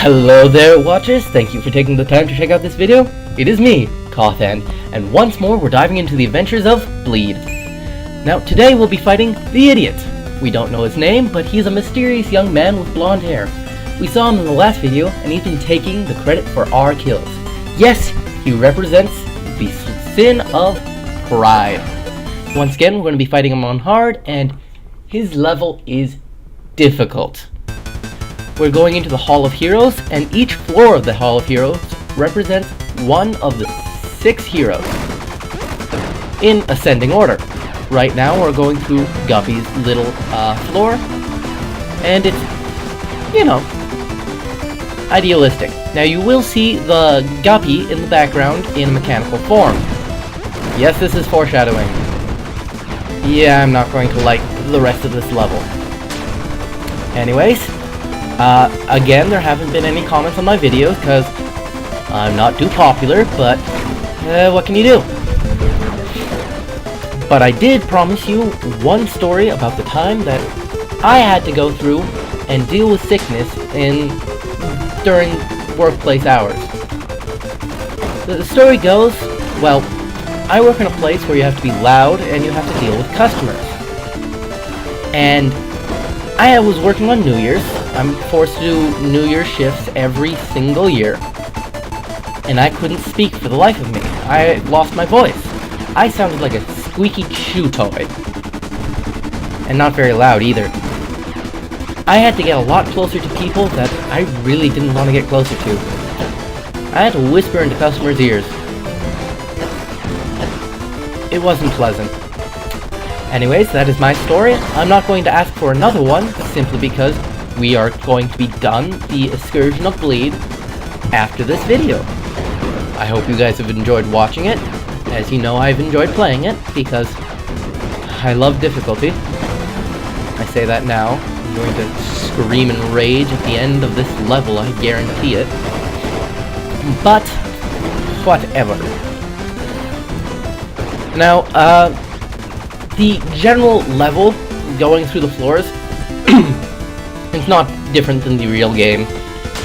Hello there, watchers! Thank you for taking the time to check out this video. It is me, COT, and once more we're diving into the adventures of Bleed. Now, today we'll be fighting the Idiot. We don't know his name, but he's a mysterious young man with blonde hair. We saw him in the last video, and he's been taking the credit for our kills. Yes, he represents the sin of pride. Once again, we're going to be fighting him on hard, and his level is difficult. We're going into the Hall of Heroes, and each floor of the Hall of Heroes represents one of the 6 heroes in ascending order. Right now we're going through Guppy's little floor, and it's, you know, idealistic. Now you will see the Guppy in the background in mechanical form. Yes, this is foreshadowing. Yeah, I'm not going to like the rest of this level. Anyways, again, there haven't been any comments on my videos because I'm not too popular, but what can you do? But I did promise you one story about the time that I had to go through and deal with sickness during workplace hours. The story goes, well, I work in a place where you have to be loud and you have to deal with customers. And I was working on New Year's. I'm forced to do New Year's shifts every single year. And I couldn't speak for the life of me. I lost my voice. I sounded like a squeaky chew toy. And not very loud either. I had to get a lot closer to people that I really didn't want to get closer to. I had to whisper into customers' ears. It wasn't pleasant. Anyways, that is my story. I'm not going to ask for another one, simply because we are going to be done the Excursion of Bleed after this video. I hope you guys have enjoyed watching it. As you know, I've enjoyed playing it, because I love difficulty. I say that now. I'm going to scream and rage at the end of this level, I guarantee it. But, whatever. Now, the general level going through the floors, it's not different than the real game.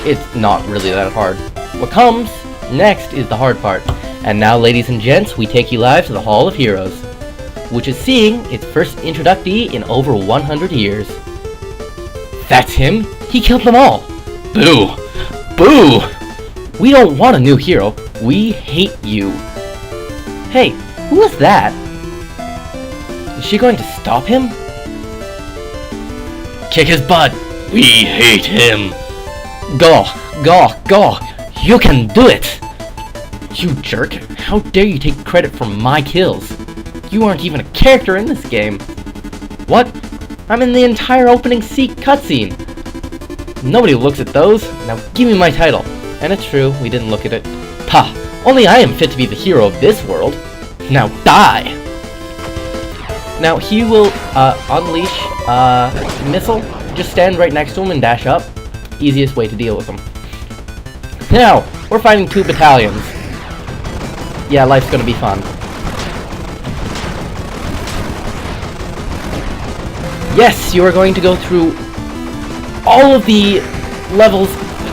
It's not really that hard. What comes next is the hard part. And now, ladies and gents, we take you live to the Hall of Heroes, which is seeing its first inductee in over 100 years. That's him! He killed them all! Boo! Boo! We don't want a new hero. We hate you. Hey, who is that? Is she going to stop him? Kick his butt! We hate him! Go! Go! Go! You can do it! You jerk! How dare you take credit for my kills? You aren't even a character in this game! What? I'm in the entire opening cutscene! Nobody looks at those! Now give me my title! And it's true, we didn't look at it. Pah! Only I am fit to be the hero of this world! Now die! Now he will unleash a missile. Just stand right next to him and dash up. Easiest way to deal with him. Now, we're fighting 2 battalions. Yeah, life's gonna be fun. Yes, you are going to go through all of the levels,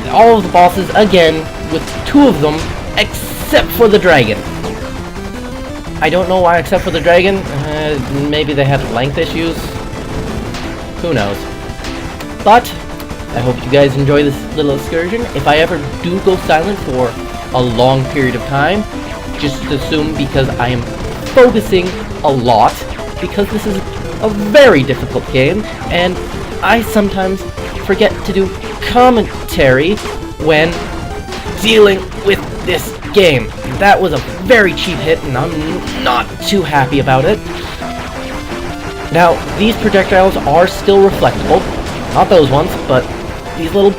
all of the bosses again, with 2 of them, except for the dragon. I don't know why except for the dragon. Maybe they had length issues. Who knows. But I hope you guys enjoy this little excursion. If I ever do go silent for a long period of time, just assume because I am focusing a lot, because this is a very difficult game, and I sometimes forget to do commentary when dealing with this game. That was a very cheap hit, and I'm not too happy about it. Now, these projectiles are still reflectable. Not those ones, but these little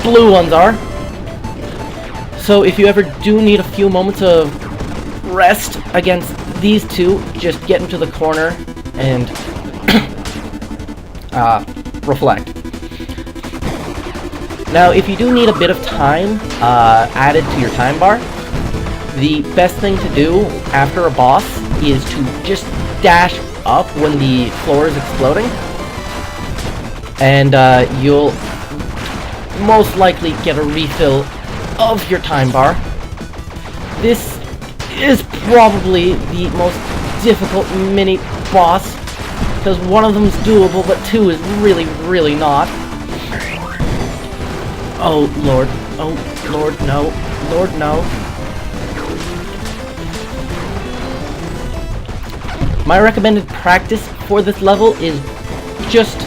blue ones are. So if you ever do need a few moments of rest against these 2, just get into the corner and reflect. Now, if you do need a bit of time added to your time bar, the best thing to do after a boss is to just dash up when the floor is exploding, and you'll most likely get a refill of your time bar. This is probably the most difficult mini boss, because one of them's doable, but two is really, really not. Oh lord, no, lord no. My recommended practice for this level is just,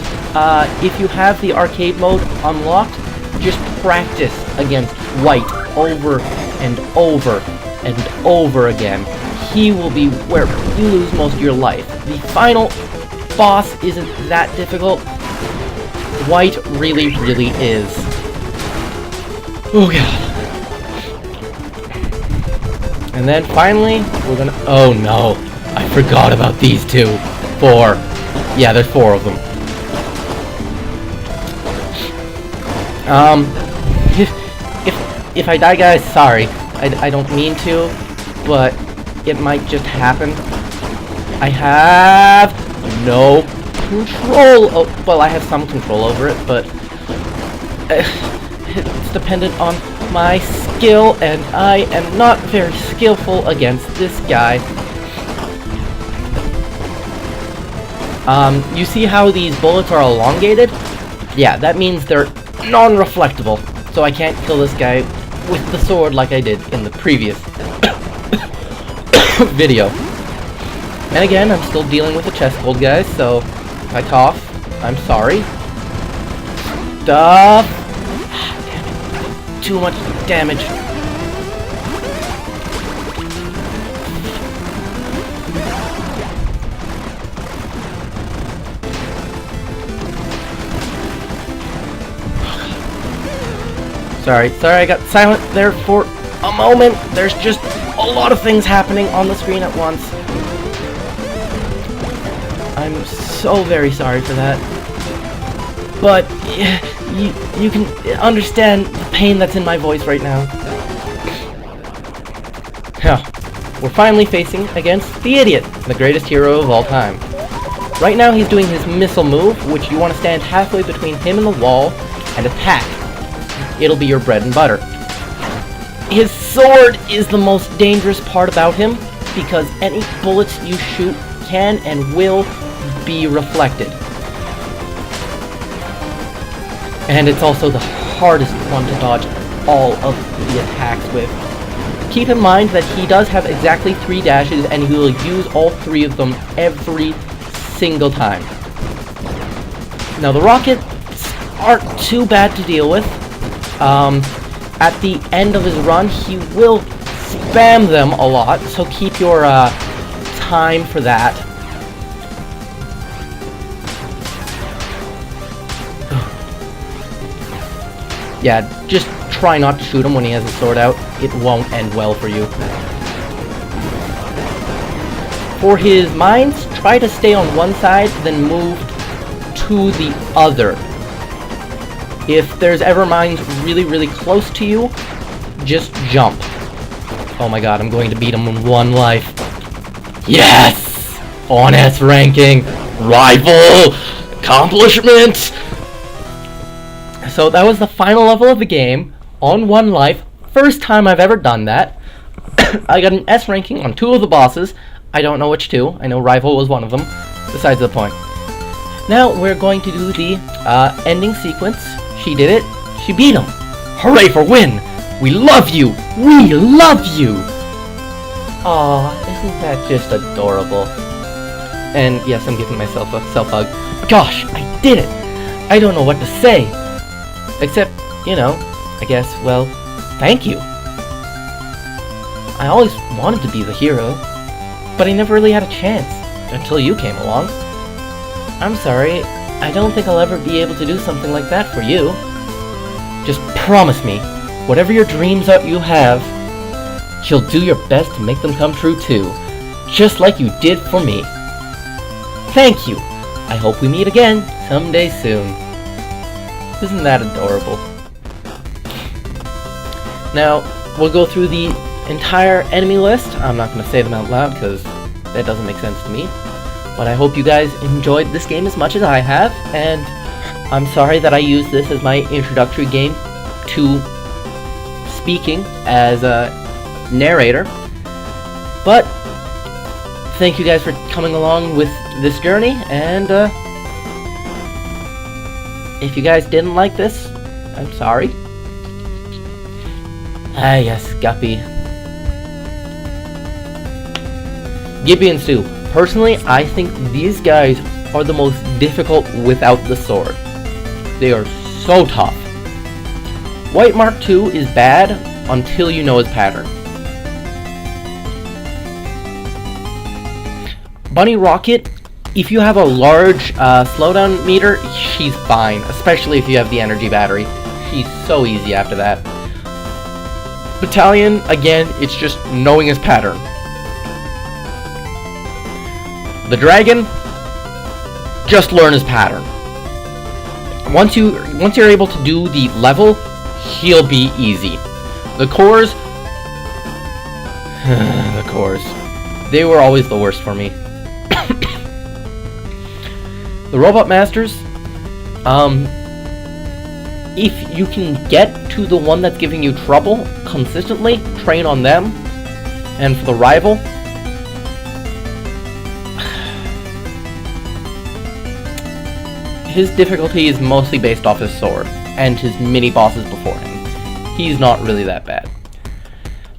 if you have the arcade mode unlocked, just practice against White over and over and over again. He will be where you lose most of your life. The final boss isn't that difficult. White really, really is. Oh god. And then finally, we're gonna... Oh no, I forgot about these two. 4. Yeah, there's 4 of them. If I die, guys, sorry. I don't mean to, but it might just happen. I have no control. Oh, well, I have some control over it, but it's dependent on my skill, and I am not very skillful against this guy. You see how these bullets are elongated? Yeah, that means they're non-reflectable, so I can't kill this guy with the sword like I did in the previous video. And again, I'm still dealing with the chest cold, guys, so if I cough, I'm sorry. Stop! Damn it. Too much damage. Sorry, I got silent there for a moment. There's just a lot of things happening on the screen at once. I'm so very sorry for that. But you can understand the pain that's in my voice right now. Yeah, we're finally facing against the idiot, the greatest hero of all time. Right now he's doing his missile move, which you want to stand halfway between him and the wall and attack. It'll be your bread and butter. His sword is the most dangerous part about him, because any bullets you shoot can and will be reflected. And it's also the hardest one to dodge all of the attacks with. Keep in mind that he does have exactly 3 dashes, and he will use all 3 of them every single time. Now the rockets aren't too bad to deal with. At the end of his run, he will spam them a lot, so keep your time for that. Yeah, just try not to shoot him when he has his sword out. It won't end well for you. For his mines, try to stay on one side, then move to the other. If there's ever mines really, really close to you, just jump. Oh my god, I'm going to beat him in 1 life. Yes! On S ranking! Rival! Accomplishment! So that was the final level of the game, on 1 life. First time I've ever done that. I got an S ranking on 2 of the bosses. I don't know which 2. I know Rival was one of them. Besides the point. Now we're going to do the ending sequence. She did it. She beat him. Hooray for win! We love you! We love you! Aw, isn't that just adorable? And yes, I'm giving myself a self-hug. Gosh, I did it! I don't know what to say. Except, you know, I guess, well, thank you. I always wanted to be the hero, but I never really had a chance, until you came along. I'm sorry, I don't think I'll ever be able to do something like that for you. Just promise me, whatever your dreams you have, you'll do your best to make them come true too, just like you did for me. Thank you. I hope we meet again someday soon. Isn't that adorable? Now, we'll go through the entire enemy list. I'm not going to say them out loud because that doesn't make sense to me. But I hope you guys enjoyed this game as much as I have, and I'm sorry that I used this as my introductory game to speaking as a narrator, but thank you guys for coming along with this journey, and if you guys didn't like this, I'm sorry. Ah yes, Guppy. Gippy and Stu. Personally, I think these guys are the most difficult without the sword. They are so tough. White Mark II is bad until you know his pattern. Bunny Rocket, if you have a large slowdown meter, she's fine, especially if you have the energy battery. She's so easy after that. Battalion, again, it's just knowing his pattern. The Dragon, just learn his pattern. Once you're able to do the level, he'll be easy. The cores, the cores, they were always the worst for me. The Robot Masters, if you can get to the one that's giving you trouble consistently, train on them. And for the Rival, his difficulty is mostly based off his sword and his mini bosses before him. He's not really that bad.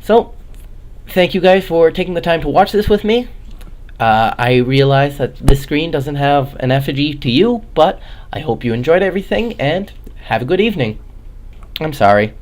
So, thank you guys for taking the time to watch this with me. I realize that this screen doesn't have an effigy to you, but I hope you enjoyed everything, and have a good evening. I'm sorry.